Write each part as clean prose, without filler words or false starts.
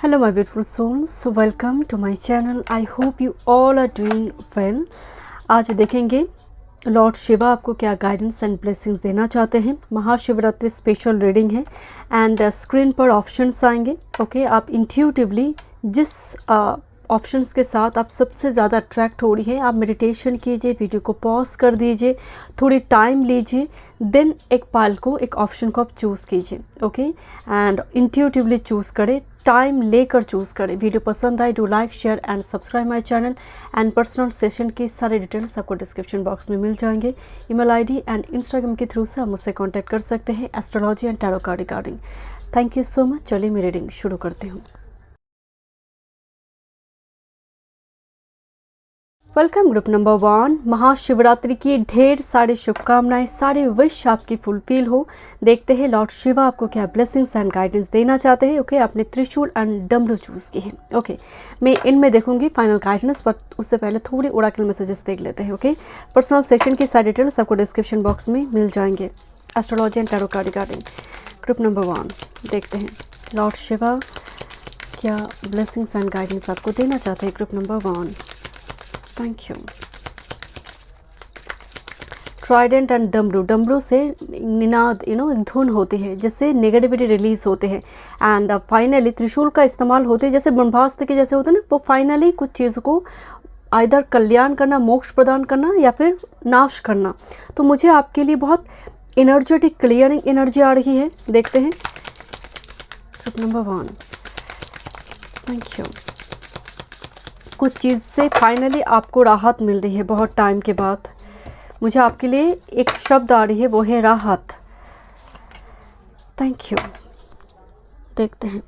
Hello my beautiful souls, so welcome to my channel. I hope you all are doing well. आज देखेंगे Lord Shiva आपको क्या guidance and blessings देना चाहते हैं। महाशिवरात्रि स्पेशल रीडिंग है एंड स्क्रीन पर ऑप्शंस आएंगे। ओके, आप इंट्यूटिवली जिस ऑप्शंस के साथ आप सबसे ज़्यादा अट्रैक्ट हो रही है, आप मेडिटेशन कीजिए, वीडियो को पॉज कर दीजिए, थोड़ी टाइम लीजिए, देन एक पाल को, एक ऑप्शन को आप चूज़ कीजिए। ओके, एंड इंट्यूटिवली चूज़ करें, टाइम लेकर चूज़ करें। वीडियो पसंद आए, do like, share and subscribe my channel. And personal session की सारे डिटेल्स आपको डिस्क्रिप्शन बॉक्स में मिल जाएंगे। ईमेल आईडी एंड इंस्टाग्राम के थ्रू से आप मुझसे कांटेक्ट कर सकते हैं astrology and tarot card regarding. Thank you so much. चलिए मैं रीडिंग शुरू करती हूँ। Welcome group number 1। महाशिवरात्रि की ढेर सारी शुभकामनाएं, सारे विश आपकी फुलफिल हो। देखते हैं लॉर्ड शिवा आपको क्या ब्लेसिंग्स एंड गाइडेंस देना चाहते हैं। ओके, आपने त्रिशूल एंड डमरू चूज़ की है। ओके, मैं इनमें देखूंगी फाइनल गाइडेंस, पर उससे पहले थोड़ी ओरेकल मैसेजेस देख लेते हैं। ओके, पर्सनल सेशन की सारी डिटेल्स आपको डिस्क्रिप्शन बॉक्स में मिल जाएंगे astrology and tarot card regarding. Group number 1 देखते हैं लॉर्ड शिवा क्या ब्लेसिंग्स एंड गाइडेंस आपको देना चाहते हैं। Group number 1, thank you. Trident and डमरू, डमरू से निनाद एक धुन होती है जिससे नेगेटिविटी रिलीज होते हैं। एंड फाइनली त्रिशूल का इस्तेमाल होते हैं जैसे ब्रह्मास्त्र के जैसे होते हैं ना, वो फाइनली कुछ चीज़ों को आइदर कल्याण करना, मोक्ष प्रदान करना या फिर नाश करना। तो मुझे आपके लिए बहुत एनर्जेटिक क्लियरिंग एनर्जी आ रही है। देखते हैं ग्रुप नंबर 1, थैंक यू। कुछ चीज़ से फाइनली आपको राहत मिल रही है बहुत टाइम के बाद। मुझे आपके लिए एक शब्द आ रही है, वो है राहत। Thank you. देखते हैं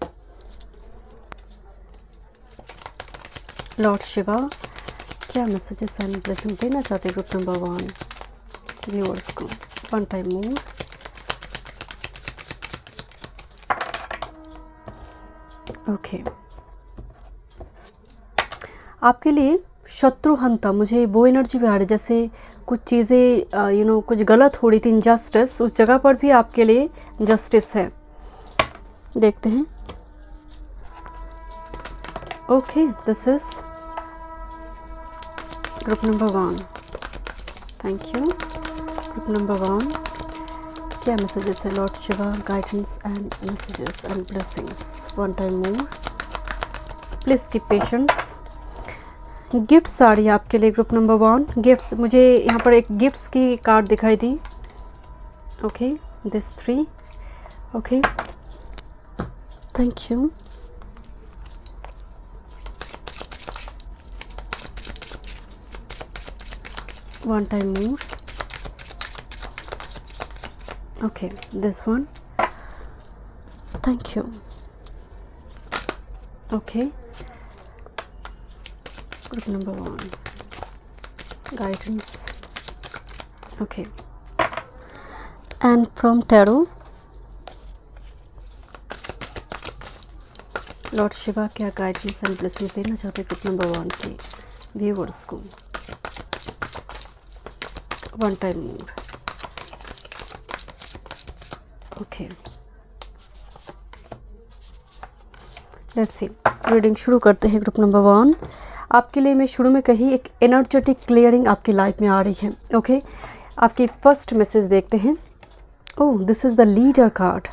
लॉर्ड शिवा क्या मैसेजेस एंड ब्लेसिंग देना चाहते हैं ग्रुप नंबर 1 व्यूअर्स को। One time move. ओके, आपके लिए शत्रुहंता, मुझे वो एनर्जी भी आ रही है जैसे कुछ चीज़ें कुछ गलत हो रही थी, इनजस्टिस, उस जगह पर भी आपके लिए जस्टिस है। देखते हैं। Okay, this is group number 1, thank you. Group number 1 क्या मैसेजेस है lord Shiva, guidance and messages and blessings. One time move, please keep patience. Gifts आ रही है आपके लिए ग्रुप नंबर 1। गिफ्ट्स, मुझे यहाँ पर एक गिफ्ट्स की कार्ड दिखाई दी। Okay, this 3। Okay, thank you. One time move. Okay, this 1, thank you. Okay, group number 1 guidance. Okay, and from tarot lord Shiva क्या गाइडेंस एंड ब्लेसिंग देना चाहते हैं ग्रुप नंबर 1 के व्यूअर्स को। One time move. Okay, let's C, reading शुरू करते हैं group number 1। आपके लिए मैं शुरू में कही एक एनर्जेटिक क्लियरिंग आपकी लाइफ में आ रही है। ओके, आपकी फर्स्ट मैसेज देखते हैं। Oh, this is the leader card.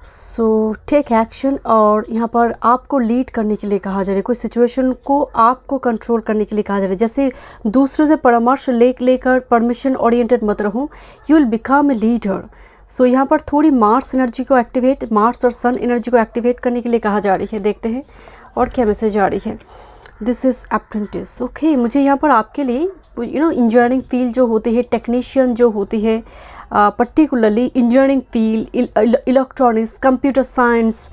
So take action, और यहाँ पर आपको लीड करने के लिए कहा जा रहा है, कोई सिचुएशन को आपको कंट्रोल करने के लिए कहा जा रहा है। जैसे दूसरों से परामर्श लेकर परमिशन ओरिएंटेड मत रहो, you will become a leader. So यहाँ पर थोड़ी मार्स एनर्जी को एक्टिवेट, मार्स और सन एनर्जी को एक्टिवेट करने के लिए कहा जा रही है। देखते हैं और क्या मैसेज आ रही है। This is apprentice. ओके, मुझे यहाँ पर आपके लिए इंजीनियरिंग फील्ड जो होती है, टेक्नीशियन जो होती है, particularly engineering field, electronics, computer science,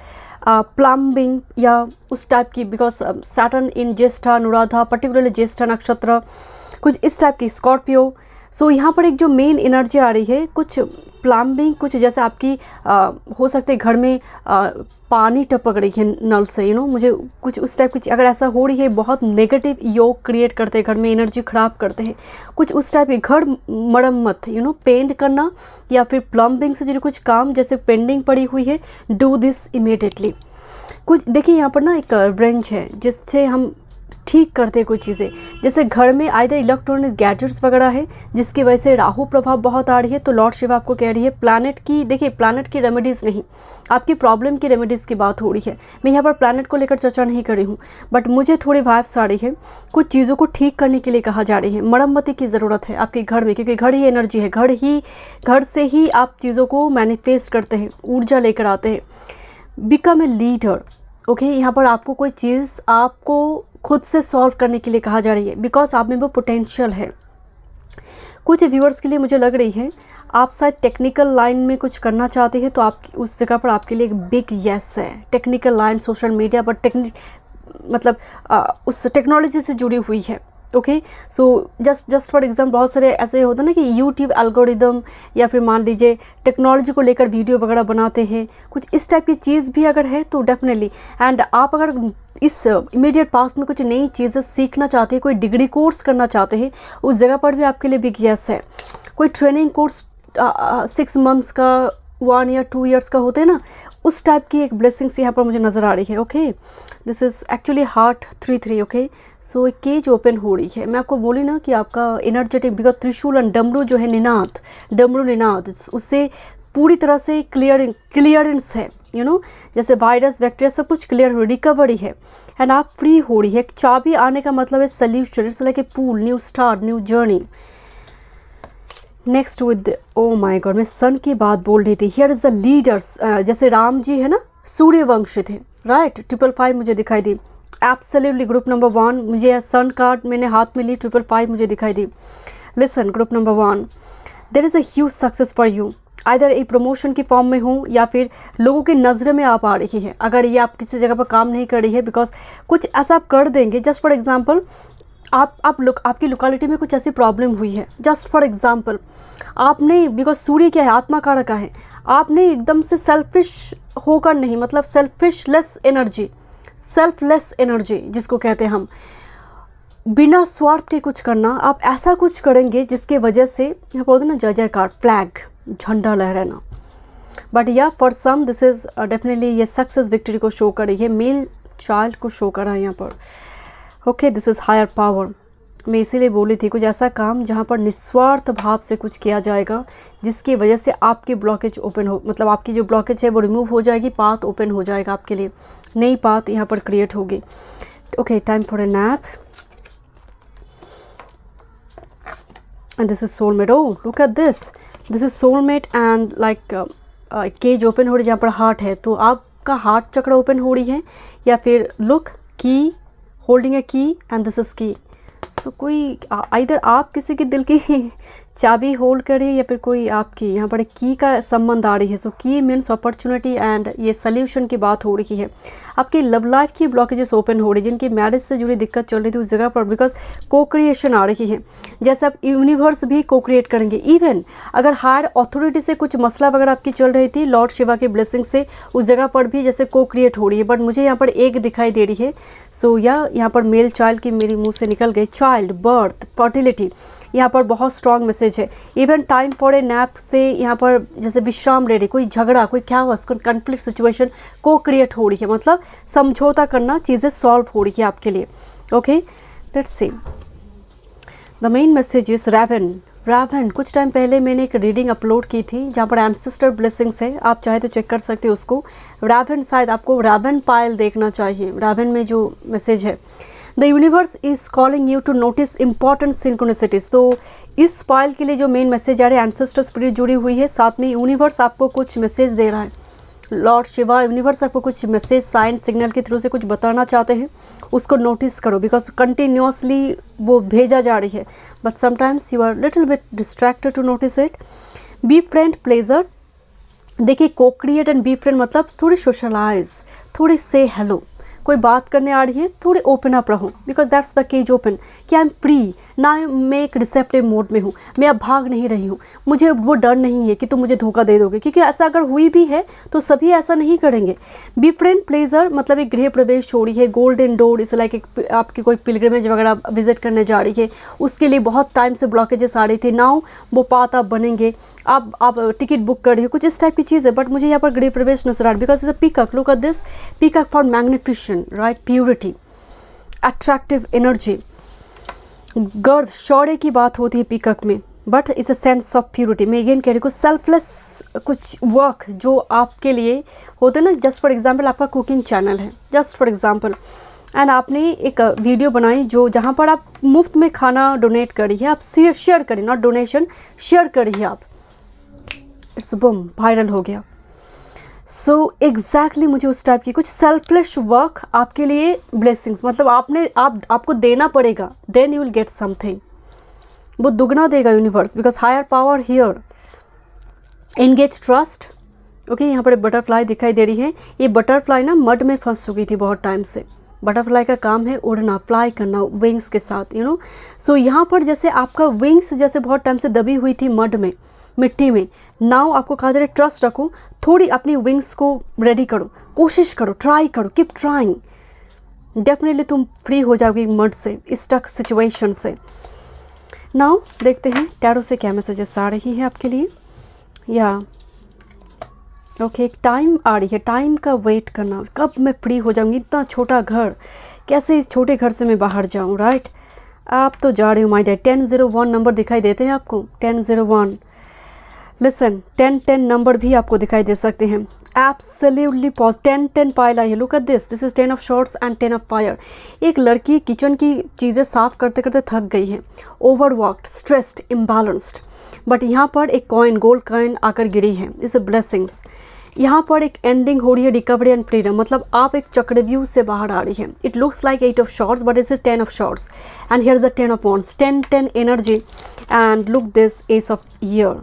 plumbing या उस टाइप की, because Saturn in Jyeshtha Anuradha, particularly Jyeshtha नक्षत्र, कुछ इस टाइप की, स्कॉर्पियो। सो यहाँ पर एक जो मेन एनर्जी आ रही है, कुछ प्लम्बिंग, कुछ जैसे आपकी हो सकते घर में पानी टपक रही है नल से, मुझे कुछ उस टाइप की अगर ऐसा हो रही है, बहुत नेगेटिव योग क्रिएट करते हैं घर में, एनर्जी ख़राब करते हैं, कुछ उस टाइप की घर मरम्मत, पेंट करना या फिर प्लम्बिंग से जुड़े कुछ काम जैसे पेंडिंग पड़ी हुई है, डू दिस इमीडिएटली। कुछ देखिए यहाँ पर ना एक रेंज है जिससे हम ठीक करते हैं कुछ चीज़ें, जैसे घर में आइदर इलेक्ट्रॉनिक गैजेट्स वगैरह है जिसकी वजह से राहु प्रभाव बहुत आ रही है, तो लॉर्ड शिवा आपको कह रही है प्लैनेट की, देखिए प्लैनेट की रेमेडीज़ नहीं, आपकी प्रॉब्लम की रेमेडीज़ की बात हो रही है। मैं यहाँ पर प्लैनेट को लेकर चर्चा नहीं कर रही हूँ, बट मुझे थोड़ी वाइब्स आ रही है, कुछ चीज़ों को ठीक करने के लिए कहा जा रही है, मरम्मती की ज़रूरत है आपके घर में, क्योंकि घर ही एनर्जी है, घर से ही आप चीज़ों को मैनिफेस्ट करते हैं, ऊर्जा लेकर आते हैं। बिकम ए लीडर, ओके, यहाँ पर आपको कोई चीज़ आपको खुद से सॉल्व करने के लिए कहा जा रही है, बिकॉज आप में वो पोटेंशियल है। कुछ व्यूअर्स के लिए मुझे लग रही है आप शायद टेक्निकल लाइन में कुछ करना चाहते हैं, तो आप उस जगह पर आपके लिए एक बिग यस है। टेक्निकल लाइन, सोशल मीडिया पर मतलब उस टेक्नोलॉजी से जुड़ी हुई है। Okay, so just for example बहुत सारे ऐसे होता है ना कि यूट्यूब एल्गोरिदम, या फिर मान लीजिए टेक्नोलॉजी को लेकर वीडियो वगैरह बनाते हैं, कुछ इस टाइप की चीज़ भी अगर है तो डेफिनेटली। एंड आप अगर इस इमीडिएट पास्ट में कुछ नई चीज़ें सीखना चाहते हैं, कोई डिग्री कोर्स करना चाहते हैं, उस जगह पर भी आपके लिए बिग यस है। कोई ट्रेनिंग कोर्स 6 मंथ्स का, 1 या 2 ईयर्स का होते हैं ना, उस टाइप की एक ब्लेसिंग्स यहाँ पर मुझे नज़र आ रही है। Okay, this is actually heart 3-3। Okay, so एक केज ओपन हो रही है। मैं आपको बोली ना कि आपका एनर्जेटिक, बिकॉज त्रिशूल एंड डमरू जो है निनाद, डमरू निनाद, उससे पूरी तरह से क्लियरेंस है, जैसे वायरस बैक्टीरिया सब कुछ क्लियर हो, रिकवरी है, एंड आप फ्री हो रही है। एक चाबी आने का मतलब है solution, it's like a pool, new start, new journey. Next with, O my God, मैं सन की बात बोल रही थी। हियर इज द लीडर्स, जैसे राम जी है ना, सूर्यवंश थे, राइट। 555 मुझे दिखाई दी, एब्सोल्युटली ग्रुप नंबर 1। मुझे सन कार्ड मैंने हाथ में ली, 555 मुझे दिखाई दी। Listen, group number 1, there is a huge success for you, either एक प्रमोशन की फॉर्म में हो या फिर लोगों की नज़र में आप आ रही है। अगर ये आप किसी जगह पर काम नहीं कर रही है, बिकॉज कुछ ऐसा आप कर देंगे, जस्ट फॉर एग्जांपल आपकी लोकेलिटी में कुछ ऐसी प्रॉब्लम हुई है, जस्ट फॉर एग्जांपल आपने, बिकॉज सूर्य क्या है, आत्मा कारक है, आपने एकदम से सेल्फिश होकर नहीं, मतलब सेल्फलेस एनर्जी जिसको कहते हैं हम, बिना स्वार्थ के कुछ करना, आप ऐसा कुछ करेंगे जिसके वजह से यहाँ बोलते ना जय जयकार, फ्लैग, झंडा लहराना। बट या for some this is definitely ये सक्सेस विक्ट्री को शो कर रही है, मेल चाइल्ड को शो कर रहा है यहाँ पर। Okay, this is higher power. मैं इसीलिए बोली थी कुछ ऐसा काम जहाँ पर निस्वार्थ भाव से कुछ किया जाएगा जिसकी वजह से आपकी ब्लॉकेज ओपन हो, मतलब आपकी जो ब्लॉकेज है वो रिमूव हो जाएगी, पाथ ओपन हो जाएगा आपके लिए, नई पाथ यहाँ पर क्रिएट होगी। Okay, time for a nap. And this is soulmate. Oh look at this, this is soulmate and like cage open हो रही है जहाँ पर हार्ट है, तो आपका हार्ट चक्र ओपन हो रही है, या फिर लुक की होल्डिंग ए की एंड दिस इज की। सो कोई इधर आप किसी के दिल की चाबी होल्ड करिए या फिर कोई आपकी यहाँ पर की का संबंध आ रही है। सो की मीन्स अपॉर्चुनिटी एंड ये सल्यूशन की बात हो रही है। आपकी लव लाइफ की ब्लॉकेजेस ओपन हो रही है, जिनकी मैरिज से जुड़ी दिक्कत चल रही थी उस जगह पर, बिकॉज को क्रिएशन आ रही है, जैसे आप यूनिवर्स भी को क्रिएट करेंगे। इवन अगर हायर अथॉरिटी से कुछ मसला वगैरह आपकी चल रही थी, लॉर्ड शिवा की ब्लेसिंग से उस जगह पर भी जैसे को क्रिएट हो रही है। बट मुझे यहाँ पर एक दिखाई दे रही है। सो या यहाँ पर मेल चाइल्ड की मेरी मुँह से निकल गई, चाइल्ड, बर्थ, फर्टिलिटी, यहाँ पर बहुत स्ट्रॉन्ग मैसेज है। Even time for a nap से यहाँ पर जैसे विश्राम ले रही, कोई झगड़ा, कोई क्या हुआ, कॉन्फ्लिक्ट सिचुएशन को क्रिएट हो रही है, मतलब समझौता करना, चीज़ें सॉल्व हो रही है आपके लिए। Okay, let's see the main message is Ravan. कुछ टाइम पहले मैंने एक रीडिंग अपलोड की थी जहाँ पर एंसेस्टर ब्लेसिंग्स है, आप चाहे तो चेक कर सकते हो उसको। रावण, शायद आपको रावण पायल देखना चाहिए। रावण में जो मैसेज है, the universe is calling you to notice important synchronicities. तो इस पायल के लिए जो मेन मैसेज आ रहा है, एंसेस्टर स्पिरिट जुड़ी हुई है, साथ में यूनिवर्स आपको कुछ मैसेज दे रहा है। लॉर्ड शिवा, यूनिवर्स आपको कुछ मैसेज, साइन, सिग्नल के थ्रू से कुछ बताना चाहते हैं, उसको नोटिस करो, बिकॉज कंटिन्यूसली वो भेजा जा रही है, but sometimes you are little bit distracted to notice it. Be friend pleasure, देखिए को क्रिएट एंड बी फ्रेंड मतलब थोड़ी सोशलाइज, थोड़ी से हेलो, कोई बात करने आ रही है, थोड़े ओपन अप रहो, because that's the cage open, कि आई एम फ्री ना, मैं एक रिसेप्टिव मोड में हूँ, मैं अब भाग नहीं रही हूँ, मुझे वो डर नहीं है कि तुम मुझे धोखा दे दोगे, क्योंकि ऐसा अगर हुई भी है तो सभी ऐसा नहीं करेंगे। बिफ्रेंड प्लेजर मतलब एक गृह प्रवेश छोड़ी है, गोल्डन डोर इस लाइक एक आपकी कोई पिलग्रिमेज वगैरह विजिट करने जा रही है, उसके लिए बहुत टाइम से ब्लॉकेजेस आ रही थी, नाउ वो पात आप बनेंगे, आप टिकट बुक कर रही हो, कुछ इस टाइप की चीज़ है। बट मुझे यहाँ पर गृह प्रवेश नजर आ रहा है, because is a peacock, look at this peacock for magnification, right, purity, attractive energy, गर्व, शौर्य की बात होती है पीकॉक में, but it's a sense of purity. मैं अगेन कह रही हूँ कुछ सेल्फलेस कुछ वर्क जो आपके लिए होते हैं ना, जस्ट फॉर एग्जांपल आपका कुकिंग चैनल है, जस्ट फॉर एग्जांपल, एंड आपने एक वीडियो बनाई जो जहाँ पर आप मुफ्त में खाना डोनेट करी है, आप शेयर करिए, नॉट डोनेशन, शेयर करिए आप, इट्स बूम, वायरल हो गया। सो एग्जैक्टली मुझे उस टाइप की कुछ सेल्फलेस वर्क आपके लिए ब्लेसिंग्स, मतलब आपको देना पड़ेगा, then you will get something, वो दुगना देगा universe, because higher power here, engage trust. Okay, यहाँ पर बटरफ्लाई दिखाई दे रही है, ये बटरफ्लाई ना मड में फंस चुकी थी बहुत टाइम से, बटरफ्लाई का काम है उड़ना, फ्लाई करना विंग्स के साथ, यू नो। सो यहाँ पर जैसे आपका विंग्स जैसे बहुत टाइम से दबी हुई थी मड में, मिट्टी में, नाउ आपको कहा जा रहा है ट्रस्ट रखो, थोड़ी अपनी विंग्स को रेडी करो, कोशिश करो, ट्राई करो, कीप ट्राइंग, डेफिनेटली तुम फ्री हो जाओगी मड से, स्टक सिचुएशन से। नाउ देखते हैं टैरो से क्या मैसेजेस आ रही है आपके लिए। या ओके, एक टाइम आ रही है, टाइम का वेट करना, कब मैं फ्री हो जाऊंगी, इतना छोटा घर, कैसे इस छोटे घर से मैं बाहर जाऊं, राइट। आप तो जा रहे हो माय डैड, 1001 नंबर दिखाई देते हैं आपको, 1001, लिसन, 1010 नंबर भी आपको दिखाई दे सकते हैं, एब्सोल्युटली पॉज, 1010 पाइल आई है, look at this, this is 10 of shorts and 10 of fire. एक लड़की किचन की चीज़ें साफ करते करते थक गई है, ओवरवर्कड, स्ट्रेस्ड, इम्बैलेंस्ड, बट यहाँ पर एक कॉइन, गोल्ड कॉइन आकर गिरी है, इस ब्लेसिंग्स। यहाँ पर एक एंडिंग हो रही है, रिकवरी एंड फ्रीडम, मतलब आप एक चक्रव्यूह से बाहर आ रही है। It looks like 8 of shorts but this is 10 of shorts and here is the 10 of wands, 10 energy and look this S of year,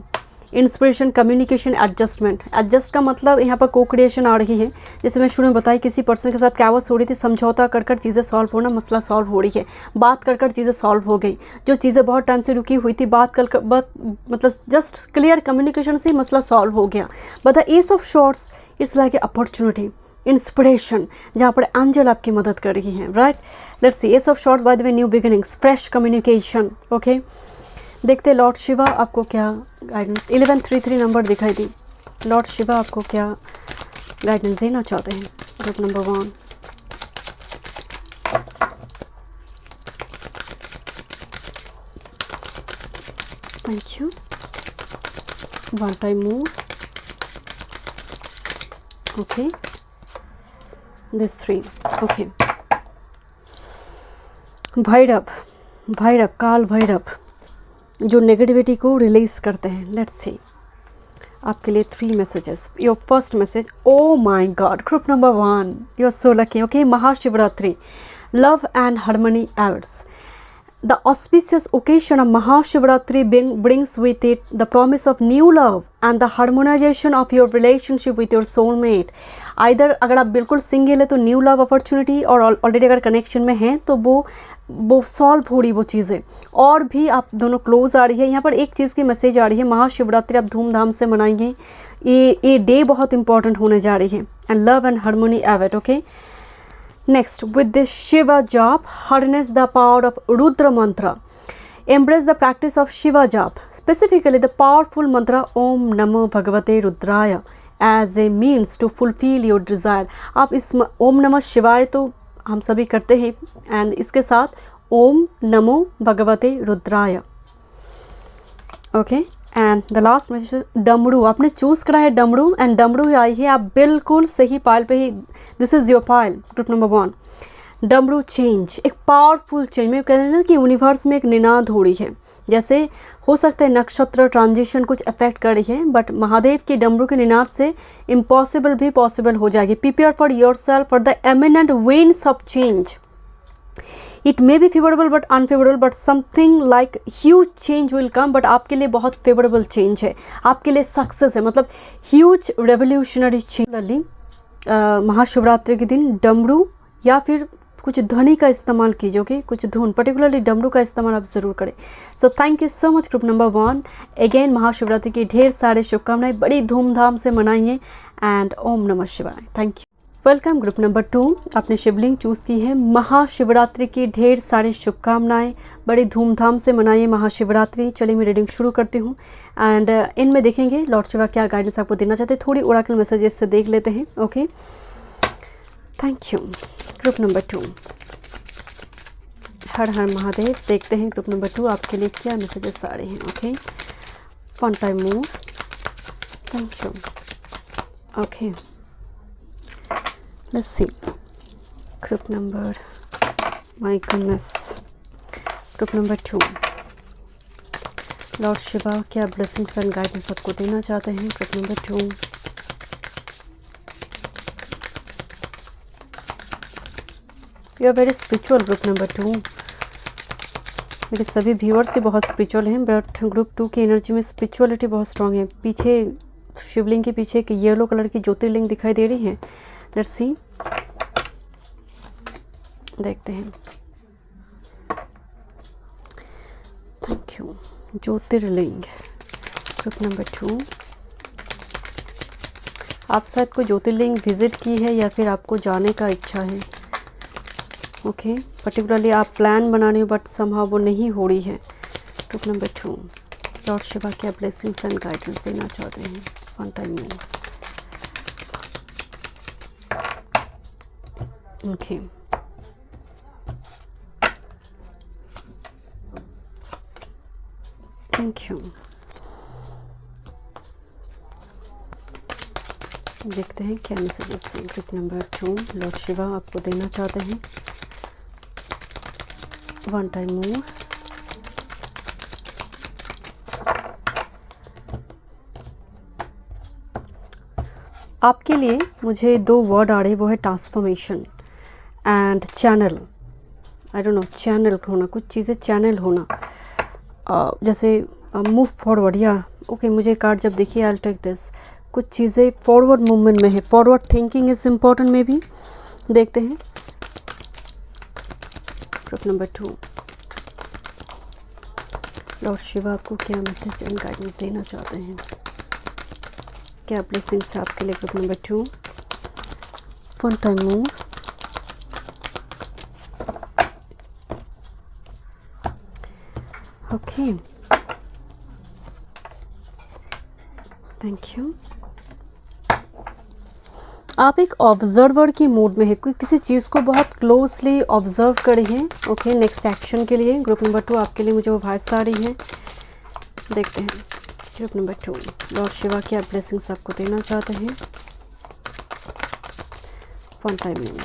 inspiration, communication, adjustment. Adjust का मतलब यहाँ पर को क्रिएशन आ रही है, जैसे मैं शुरू में बताई किसी पर्सन के साथ कैवस हो रही थी, समझौता कर कर चीज़ें सॉल्व होना, मसला सॉल्व हो रही है, बात कर कर चीज़ें सॉल्व हो गई, जो चीज़ें बहुत टाइम से रुकी हुई थी, बात कर मतलब जस्ट क्लियर कम्युनिकेशन से मसला सॉल्व हो गया। But the S of shorts it's like a opportunity, inspiration, जहाँ पर एंजल आपकी मदद कर रही है, right. Let's see, S of shorts by the way new beginnings, fresh communication. Okay, देखते लॉर्ड शिवा आपको क्या गाइडेंस, 1133 नंबर दिखाई दी, लॉर्ड शिवा आपको क्या गाइडेंस देना चाहते हैं, group number 1। Thank you, one time move, okay, this 3, okay. Bhairav, काल भैरव जो नेगेटिविटी को रिलीज करते हैं। लेट्स सी आपके लिए 3 messages. Your first message, oh my god, group number 1, you are so lucky. Okay, Mahashivratri, love and harmony evers. The auspicious occasion of Mahashivratri brings with it the promise of new love and the harmonization of your relationship with your soulmate. Either अगर आप बिल्कुल single है तो new love opportunity, और already अगर connection में हैं तो वो सॉल्व हो रही वो चीज़ें, और भी आप दोनों क्लोज आ रही है। यहाँ पर एक चीज़ की मैसेज आ रही है, महाशिवरात्रि आप धूमधाम से मनाएंगे, ये डे बहुत इंपॉर्टेंट होने जा रही है, and love and harmony await. Okay, next, with this Shiva jap, harness the power of Rudra mantra. Embrace the practice of Shiva jap, specifically the powerful mantra Om Namo Bhagavate Rudraya as a means to fulfill your desire. आप इस ओम नमः शिवाय तो हम सभी करते हैं, and इसके साथ ओम नमो भगवते रुद्राय। Okay, and the last message, डमरू, आपने चूज़ करा है डमरू, एंड डमरू आई है, आप बिल्कुल सही पाइल पे ही, this is your pile, group number 1। डमरू चेंज, एक पावरफुल चेंज, मैं कह रही हूँ ना कि यूनिवर्स में एक निनाद हो रही है, जैसे हो सकता है नक्षत्र ट्रांजिशन कुछ अफेक्ट कर रही है, बट महादेव के डमरू के निनाद से इम्पॉसिबल भी पॉसिबल हो जाएगी। Prepare for your self for the eminent winds of change. It may be favorable but unfavorable, but something like huge change will come, but आपके लिए बहुत favorable change है, आपके लिए सक्सेस है, मतलब huge revolutionary change। महाशिवरात्रि के दिन डमरू या फिर कुछ ध्वनि का इस्तेमाल कीजिए, ओके, कुछ धुन, पर्टिकुलरली डमरू का इस्तेमाल आप ज़रूर करें। So thank you so much group number 1। Again Mahashivratri की ढेर सारे शुभकामनाएं, बड़ी धूमधाम से मनाइए एंड ओम नमः शिवाय। Thank you. Welcome group number 2, आपने शिवलिंग चूज़ की है। महाशिवरात्रि की ढेर सारी शुभकामनाएं, बड़ी धूमधाम से मनाइए महाशिवरात्रि। चलिए मैं रीडिंग शुरू करती हूँ एंड इनमें देखेंगे लॉर्ड शिवा क्या गाइडेंस आपको देना चाहते हैं। थोड़ी ओरेकल मैसेजेस से देख लेते हैं, okay. Thank you. Group number 2, हर हर महादेव। देखते हैं ग्रुप नंबर 2 आपके लिए क्या मैसेजेस आ रहे हैं, okay. 1 time move. Thank you, okay. Let's see. Group number, my goodness. Group number 2. Lord Shiva क्या ब्लेसिंग्स एंड गाइडेंस आपको देना चाहते हैं। Group number 2, you are very spiritual. Group number 2, मेरे सभी व्यूअर्स ही बहुत स्पिरिचुअल हैं, बट ग्रुप 2 की एनर्जी में स्पिरिचुअलिटी बहुत स्ट्रांग है। पीछे शिवलिंग के पीछे एक येलो कलर की ज्योतिर्लिंग दिखाई दे रही है। लेट्स सी, देखते हैं। Thank you. Jyotirlinga, group number 2, आप शायद कोई ज्योतिर्लिंग विजिट की है या फिर आपको जाने का इच्छा है, ओके। पर्टिकुलरली आप प्लान बना रहे हो बट समहाउ वो नहीं हो रही है। ग्रुप नंबर 2, लॉर्ड शिवा क्या ब्लेसिंग्स एंड गाइडेंस देना चाहते हैं। 1 टाइम में, ओके। Thank you. देखते हैं क्या मैसेजेस से ग्रुप नंबर 2 लॉर्ड शिवा आपको देना चाहते हैं। 1 टाइम मूव। आपके लिए मुझे 2 वर्ड आ रहे हैं, वो है transformation and channel. I don't know, channel होना, कुछ चीज़ें चैनल होना, जैसे मूव फॉरवर्ड या ओके। मुझे कार्ड जब देखिए आई विल टेक दिस, कुछ चीज़ें फॉरवर्ड मूवमेंट में है, forward thinking is important may be. देखते हैं ग्रुप नंबर 2 लॉर्ड शिवा आपको क्या मैसेज एंड गाइडेंस देना चाहते हैं, क्या ब्लेसिंग्स आपके लिए। Group number 2, 1 time move. Okay, thank you. आप एक ऑब्जर्वर की मूड में है, कोई किसी चीज़ को बहुत क्लोजली ऑब्जर्व करी है, ओके। नेक्स्ट एक्शन के लिए ग्रुप नंबर 2 आपके लिए मुझे वो वाइब्स आ रही हैं। देखते हैं ग्रुप नंबर 2 लॉर्ड शिवा क्या ब्लेसिंग्स आपको देना चाहते हैं। 1 time move.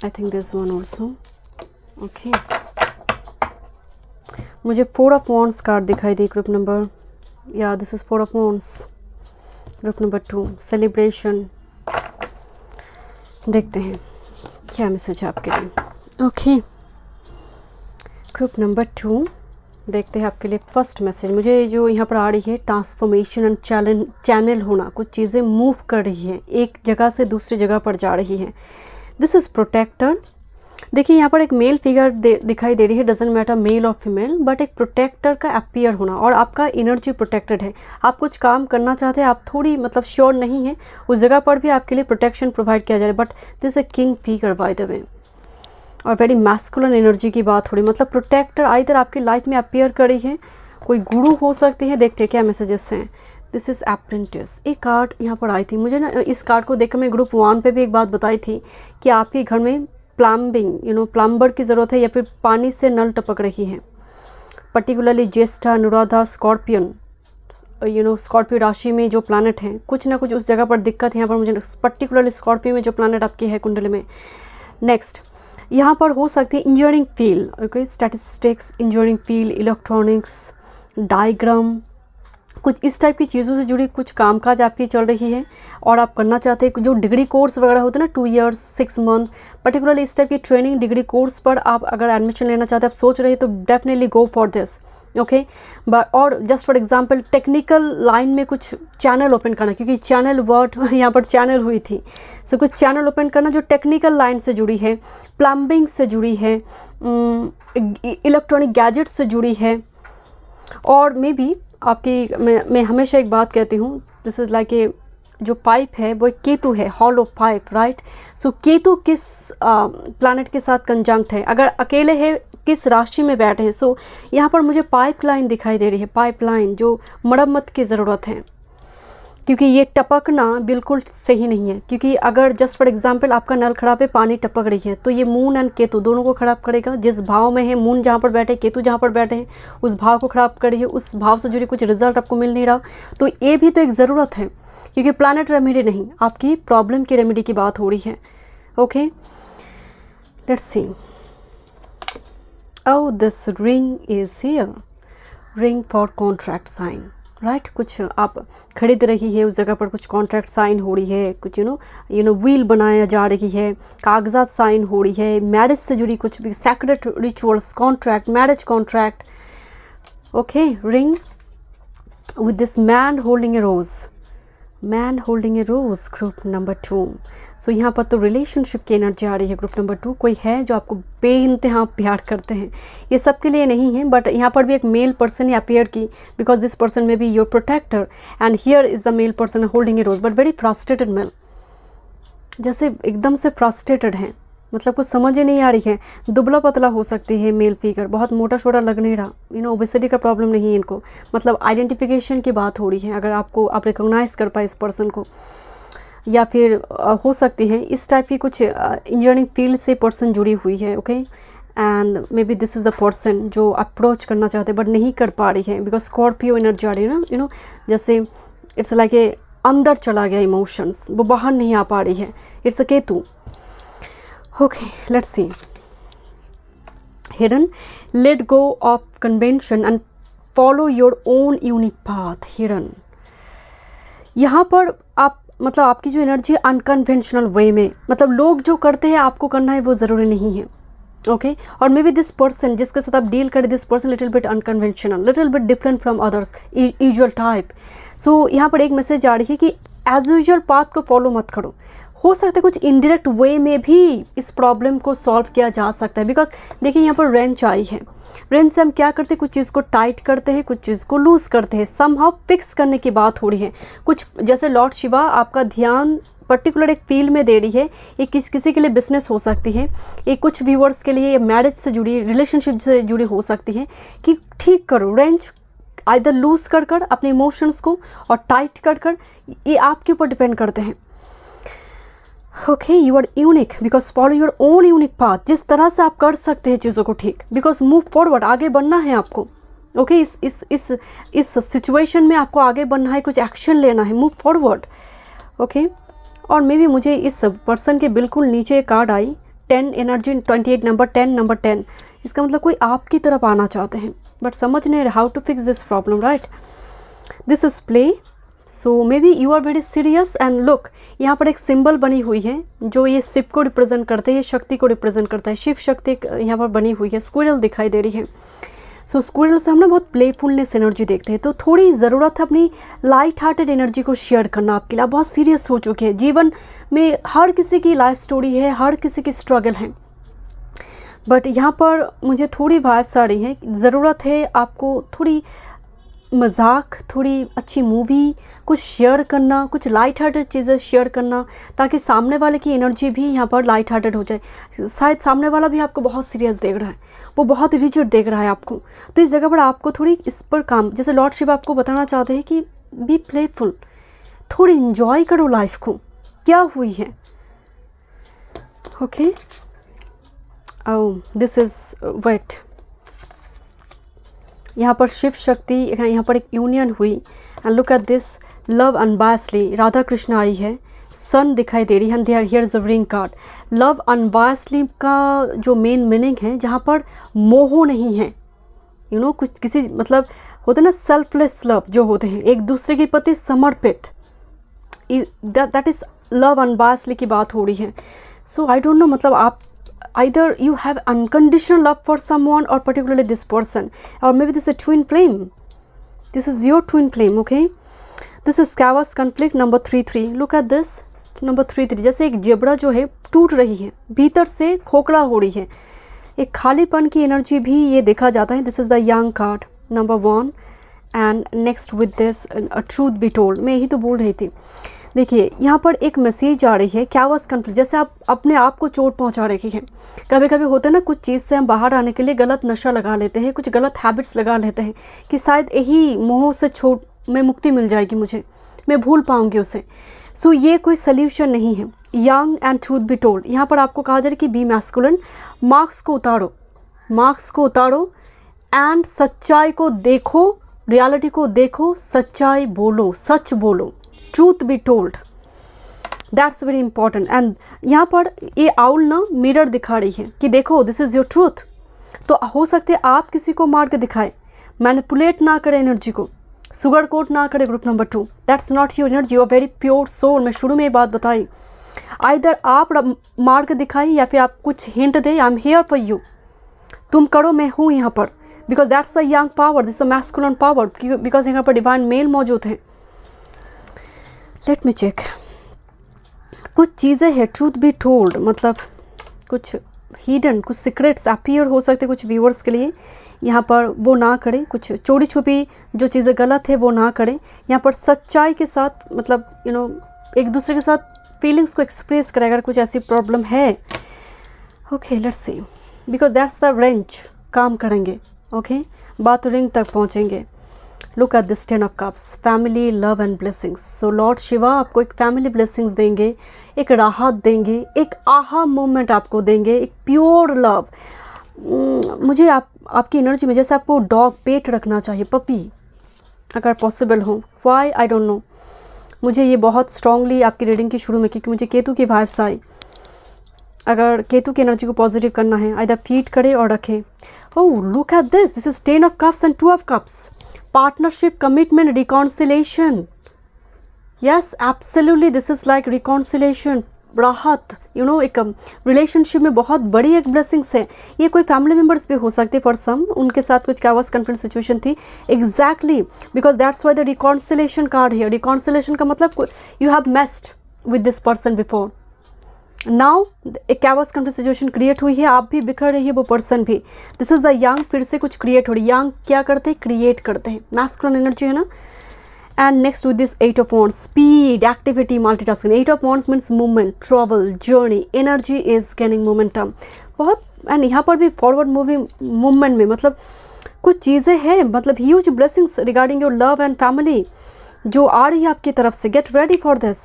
I think this one also, okay. मुझे 4 ऑफ वॉन्ड्स कार्ड दिखाई दी ग्रुप नंबर, या this is 4 of wands. Group number 2 celebration. देखते हैं क्या मैसेज है आपके लिए, ओके। ग्रुप नंबर 2 देखते हैं आपके लिए फर्स्ट मैसेज। मुझे जो यहाँ पर आ रही है ट्रांसफॉर्मेशन एंड चैनल होना, कुछ चीज़ें मूव कर रही हैं, एक जगह से दूसरी जगह पर जा रही हैं। This is protector. देखिए यहाँ पर एक मेल फिगर दिखाई दे रही है, डजेंट मैटर मेल और फीमेल, बट एक प्रोटेक्टर का अपीयर होना और आपका एनर्जी प्रोटेक्टेड है। आप कुछ काम करना चाहते हैं, आप थोड़ी मतलब श्योर नहीं है, उस जगह पर भी आपके लिए प्रोटेक्शन प्रोवाइड किया जा रहा है, but this a king figure by the way. और वेरी मैस्कुलिन एनर्जी की बात हो रही, मतलब प्रोटेक्टर आइदर आपकी लाइफ में अपीयर कर रही है, कोई गुरु हो सकते हैं। देखते हैं क्या मैसेजेस हैं। This is apprentice. एक कार्ड यहाँ पर आई थी, मुझे ना इस कार्ड को देखकर मैं ग्रुप 1 पे भी एक बात बताई थी कि आपके घर में प्लम्बिंग प्लम्बर की ज़रूरत है या फिर पानी से नल टपक रही है। पर्टिकुलरली ज्येष्ठा, अनुराधा, स्कॉर्पियन, स्कॉर्पियो राशि में जो प्लानट हैं, कुछ ना कुछ उस जगह पर दिक्कत है। यहाँ पर मुझे पर्टिकुलरली स्कॉर्पियो में जो प्लानट आपकी है कुंडली में। नेक्स्ट यहाँ पर हो सकती है engineering field, okay, statistics, engineering field, electronics, diagram, कुछ इस टाइप की चीज़ों से जुड़ी कुछ कामकाज आपकी चल रही है और आप करना चाहते हैं। जो डिग्री कोर्स वगैरह होते हैं ना, 2 ईयर्स 6 मंथ, पर्टिकुलरली इस टाइप की ट्रेनिंग डिग्री कोर्स पर आप अगर एडमिशन लेना चाहते हैं, आप सोच रहे हैं, तो definitely go for this. Okay. But और just for example technical line में कुछ चैनल ओपन करना, क्योंकि चैनल वर्ड यहाँ पर चैनल हुई थी, सो कुछ चैनल ओपन करना जो टेक्निकल लाइन से जुड़ी है, प्लम्बिंग से जुड़ी है, इलेक्ट्रॉनिक गैजेट्स से जुड़ी है। और मे बी आपकी मैं हमेशा एक बात कहती हूँ, दिस इज़ लाइक ए जो पाइप है वो एक केतु है, हॉलो पाइप, राइट। सो केतु किस प्लैनेट के साथ कंजंक्ट है, अगर अकेले है किस राशि में बैठे हैं। सो यहाँ पर मुझे पाइपलाइन दिखाई दे रही है, पाइपलाइन जो मरम्मत की ज़रूरत है, क्योंकि ये टपकना बिल्कुल सही नहीं है। क्योंकि अगर जस्ट फॉर एग्जांपल आपका नल खराब है, पानी टपक रही है, तो ये मून एंड केतु दोनों को ख़राब करेगा। जिस भाव में है मून जहाँ पर बैठे, केतु जहाँ पर बैठे हैं, उस भाव को ख़राब करेगी, उस भाव से जुड़ी कुछ रिजल्ट आपको मिल नहीं रहा। तो ये भी तो एक ज़रूरत है, क्योंकि प्लैनेट रेमेडी नहीं, आपकी प्रॉब्लम की रेमेडी की बात हो रही है। Okay, let's see. Oh, this ring is here, ring for contract sign, right. कुछ आप खरीद रही है, उस जगह पर कुछ कॉन्ट्रैक्ट साइन हो रही है, कुछ यू नो व्हील बनाया जा रही है, कागजात साइन हो रही है, मैरिज से जुड़ी कुछ भी sacred rituals, contract, marriage contract. Okay, ring with this man holding a rose, man holding a rose, group number 2। So यहाँ पर तो रिलेशनशिप की एनर्जी आ रही है। ग्रुप नंबर 2 कोई है जो आपको बेइंतहा प्यार करते हैं, ये सबके लिए नहीं है, बट यहाँ पर भी एक मेल पर्सन ही अपीयर की, because this person may be your protector and here is the male person holding a rose, but very frustrated male, जैसे एकदम से फ्रस्ट्रेटेड हैं, मतलब कुछ समझ ही नहीं आ रही है। दुबला पतला हो सकती है मेल फिगर, बहुत मोटा छोटा लग नहीं रहा, ओबेसिटी का प्रॉब्लम नहीं है इनको, मतलब आइडेंटिफिकेशन की बात हो रही है। अगर आप रिकॉग्नाइज कर पाए इस पर्सन को, या फिर हो सकती है इस टाइप की कुछ इंजीनियरिंग फील्ड से पर्सन जुड़ी हुई है। Okay, and may be this is the person जो अप्रोच करना चाहते हैं बट नहीं कर पा रही है, बिकॉज स्कॉर्पियो एनर्जी आ रही है ना, जैसे इट्स लाइक ए अंदर चला गया इमोशंस, वो बाहर नहीं आ पा रही है। It's a Ketu. Okay, let's see. Hidden, let go of convention and follow your own unique path. Hidden, यहाँ पर आप मतलब आपकी जो एनर्जी अनकन्वेंशनल वे में, मतलब लोग जो करते हैं आपको करना है वो ज़रूरी नहीं है। ओके, और मे बी दिस पर्सन जिसके साथ आप डील करें, this person little bit unconventional, little bit different from others usual type. So यहाँ पर एक मैसेज आ रही है कि एज यूजुअल पाथ को फॉलो मत करो। हो सकता है कुछ इनडायरेक्ट वे में भी इस प्रॉब्लम को सॉल्व किया जा सकता है, बिकॉज देखिए यहाँ पर रेंच आई है। रेंच से हम क्या करते हैं, कुछ चीज़ को टाइट करते हैं, कुछ चीज़ को लूज़ करते हैं, समहाउ फिक्स करने की बात हो रही है। कुछ जैसे लॉर्ड शिवा आपका ध्यान पर्टिकुलर एक फील्ड में दे रही है, ये किसी के लिए बिजनेस हो सकती है, ये कुछ व्यूअर्स के लिए मैरिज से जुड़ी, रिलेशनशिप से जुड़ी हो सकती है, कि ठीक करो रेंच, आइदर लूज़ कर कर अपने इमोशंस को और टाइट कर कर, ये आपके ऊपर डिपेंड करते हैं। Okay, you are unique because follow your own unique path, जिस तरह से आप कर सकते हैं चीज़ों को ठीक, बिकॉज मूव फॉरवर्ड, आगे बढ़ना है आपको। ओके, इस सिचुएशन में आपको आगे बढ़ना है, कुछ एक्शन लेना है, मूव फॉरवर्ड। ओके, और मे बी मुझे इस पर्सन के बिल्कुल नीचे कार्ड आई 10 एनर्जी, 28 नंबर 10, इसका मतलब कोई आपकी तरफ आना चाहते हैं, बट समझ नहीं रहे how to fix this problem, right. This is play, so maybe you are very serious and look, यहाँ पर एक सिंबल बनी हुई है जो ये शिव को रिप्रेजेंट करते हैं, ये शक्ति को रिप्रेजेंट करता है, शिव शक्ति यहाँ पर बनी हुई है, स्क्विरल दिखाई दे रही है। सो स्क्विरल से हम ना बहुत प्लेफुलनेस एनर्जी देखते हैं, तो थोड़ी ज़रूरत है अपनी लाइट हार्टेड एनर्जी को शेयर करना आपके लिए। आप बहुत सीरियस हो चुके हैं, जीवन में हर किसी की लाइफ स्टोरी है, हर किसी की स्ट्रगल है, बट यहाँ पर मुझे थोड़ी वाइब्स आ रही हैं, ज़रूरत है आपको थोड़ी मजाक, थोड़ी अच्छी मूवी, कुछ शेयर करना, कुछ लाइट हार्टेड चीज़ें शेयर करना, ताकि सामने वाले की एनर्जी भी यहाँ पर लाइट हार्टेड हो जाए। शायद सामने वाला भी आपको बहुत सीरियस देख रहा है, वो बहुत रिजिड देख रहा है आपको, तो इस जगह पर आपको थोड़ी इस पर काम, जैसे लॉर्ड शिव आपको बताना चाहते हैं कि बी प्लेफुल, थोड़ी इन्जॉय करो लाइफ को, क्या हुई है। ओके, दिस इज़ वेट, यहाँ पर शिव शक्ति, यहाँ पर एक यूनियन हुई, and look at this, love unbiasedly, Radha Krishna आई है, सन दिखाई दे रही है, and here is the ring card. Love unbiasedly का जो मेन मीनिंग है, जहाँ पर मोह नहीं है, कुछ किसी मतलब होते ना सेल्फलेस लव जो होते हैं, एक दूसरे के प्रति समर्पित, दैट इज़ लव अनबायसली की बात हो रही है। सो आई डोंट नो, मतलब आप either you have unconditional love for someone or particularly this person, or maybe this is a twin flame. This is your twin flame. Okay, this is chaos conflict number 33. look at this number 33. जैसे एक zebra जो है टूट रही है, भीतर से खोखला हो रही है, एक खालीपन की एनर्जी भी ये देखा जाता है. This is the young card number 1. And next with this truth be told. मैं यही तो बोल रही थी. देखिए यहाँ पर एक मैसेज आ रही है, chaos conflict, जैसे आप अपने आप को चोट पहुँचा रही हैं. कभी कभी होता है ना, कुछ चीज़ से हम बाहर आने के लिए गलत नशा लगा लेते हैं, कुछ गलत हैबिट्स लगा लेते हैं कि शायद यही मोह से छोड़ में मुक्ति मिल जाएगी, मुझे मैं भूल पाऊँगी उसे. सो ये कोई सल्यूशन नहीं है. Young and truth be told, यहाँ पर आपको कहा जा रहा है कि बी मैस्कुलिन, मार्क्स को उतारो, मार्क्स को उतारो एंड सच्चाई को देखो, रियलिटी को देखो, सच्चाई बोलो, सच बोलो. Truth be told, that's very important. And यहाँ पर ये आउल ना मिरर दिखा रही है कि देखो दिस इज़ योर ट्रूथ. तो हो सकते है आप किसी को मार के दिखाए, मैनिपुलेट ना करें एनर्जी को, सुगर कोट ना करें. Group number 2, that's not your energy, you are very pure soul. मैं शुरू में ये बात बताई, आइदर आप मार के दिखाई या फिर आप कुछ हिंट दे, I am here for you, तुम करो, मैं हूँ यहाँ पर. Because that's a young power, this a masculine power, because यहाँ पर डिवाइन मेल मौजूद हैं. Let me check. कुछ चीज़ें हैं ट्रूथ बी टोल्ड, मतलब कुछ हिडन, कुछ सीक्रेट्स अपीयर हो सकते कुछ व्यूअर्स के लिए. यहाँ पर वो ना करें, कुछ चोरी छुपी जो चीज़ें गलत है वो ना करें. यहाँ पर सच्चाई के साथ, मतलब यू नो एक दूसरे के साथ फीलिंग्स को एक्सप्रेस करें अगर कुछ ऐसी प्रॉब्लम है. Okay, let's C, because that's the range, काम करेंगे. ओके, बात रिंग तक पहुँचेंगे. Look at this 10 of cups, family, love and blessings. So Lord Shiva आपको एक फैमिली ब्लेसिंग्स देंगे, एक राहत देंगे, एक आहा मोमेंट आपको देंगे, एक प्योर लव. मुझे आपकी एनर्जी में जैसे आपको डॉग पेट रखना चाहिए, पपी अगर पॉसिबल हो. व्हाई आई डोंट नो, मुझे ये बहुत स्ट्रांगली आपकी रीडिंग की शुरू में, क्योंकि मुझे केतु की वाइब्स आई. अगर केतु की एनर्जी को पॉजिटिव करना है, आइदर फीड करें और रखें. ओह look at this, this is 10 of cups and 2 of cups. Partnership, commitment, reconciliation. Yes, absolutely, this is like reconciliation, राहत. यू नो एक रिलेशनशिप में बहुत बड़ी एक ब्लेसिंग्स है. ये कोई फैमिली मेम्बर्स भी हो सकते फॉर सम, उनके साथ कुछ chaos conflict सिचुएशन थी. Exactly, because that's why the reconciliation card है. रिकॉन्सिलेशन का मतलब you have messed with this person before, now एक chaos conflict सिचुएशन क्रिएट हुई है, आप भी बिखर रही है, वो पर्सन भी. दिस इज द यंग, फिर से कुछ क्रिएट हो रही है. यंग क्या करते हैं, क्रिएट करते हैं, मैस्कुलिन एनर्जी है ना. And next with this 8 of wands, speed, activity, multitasking. 8 of wands means movement, travel, journey, energy is gaining momentum बहुत. एंड यहाँ पर भी फॉरवर्ड मूविंग मूवमेंट में, मतलब कुछ चीज़ें हैं, मतलब huge blessings regarding your love and family जो आ रही है आपकी तरफ से. Get ready for this,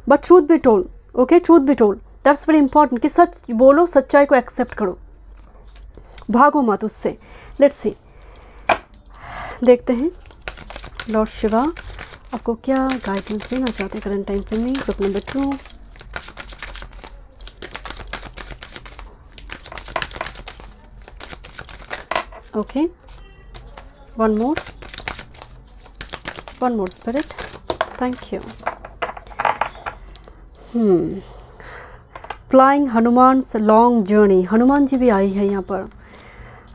but truth be told. Okay, truth be told, that's very important कि सच बोलो, सच्चाई को एक्सेप्ट करो, भागो मत उससे. लेट्स सी, देखते हैं लॉर्ड शिवा आपको क्या गाइडेंस देना चाहते हैं करंट टाइम फ्रेम में. Group number 2, okay, one more spirit, thank you. Flying Hanumans long journey. Hanuman ji भी आई है यहाँ पर.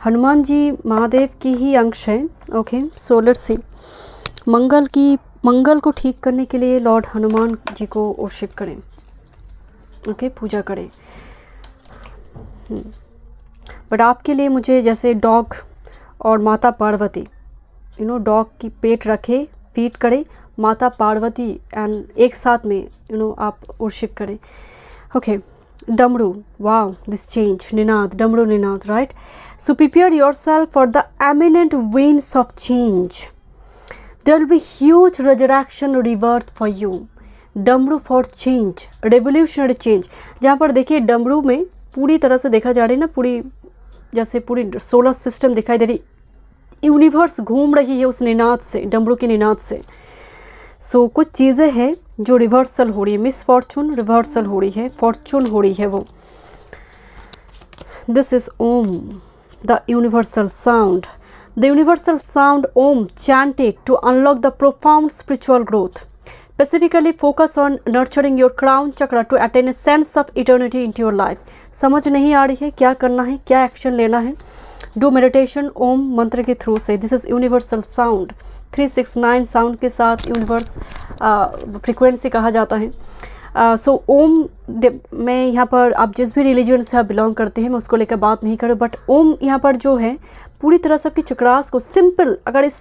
हनुमान जी महादेव की ही अंश है. ओके, सो लेट्स सी, मंगल को ठीक करने के लिए लॉर्ड हनुमान जी को वर्शिप करें. ओके, पूजा करें. बट आपके लिए मुझे जैसे डॉग और माता पार्वती, यू नो डॉग की पेट रखे, फीड करें, माता पार्वती एंड एक साथ में यू नो आप वर्शिप करें. ओके, डमरू, wow, this change, Ninad, Damru Ninad, right? So prepare yourself for the imminent winds of change. There will be huge resurrection rebirth for you. डमरू फॉर चेंज, रेवोल्यूशनरी चेंज. जहाँ पर देखिए डमरू में पूरी तरह से देखा जा रही है ना, पूरी जैसे पूरी सोलर सिस्टम दिखाई दे रही, यूनिवर्स घूम रही है उस निनाद से, डमरू के निनाद से. सो कुछ चीज़ें हैं जो रिवर्सल हो रही है, मिस फॉर्चून रिवर्सल हो रही है, फॉर्चून हो रही है वो. This is Om, the universal sound. The universal sound Om chanted to unlock the profound spiritual growth. Specifically focus on nurturing your crown chakra to attain a sense of eternity into your life. समझ नहीं आ रही है क्या करना है, क्या action लेना है? डू मेडिटेशन ओम मंत्र के थ्रू से. This is universal sound. 369 sound के साथ यूनिवर्स फ्रिक्वेंसी कहा जाता है. सो ओम मैं यहाँ पर, आप जिस भी रिलीजन से आप बिलोंग करते हैं मैं उसको लेकर बात नहीं करूँ, बट ओम यहाँ पर जो है पूरी तरह से आपकी चक्रास को सिंपल, अगर इस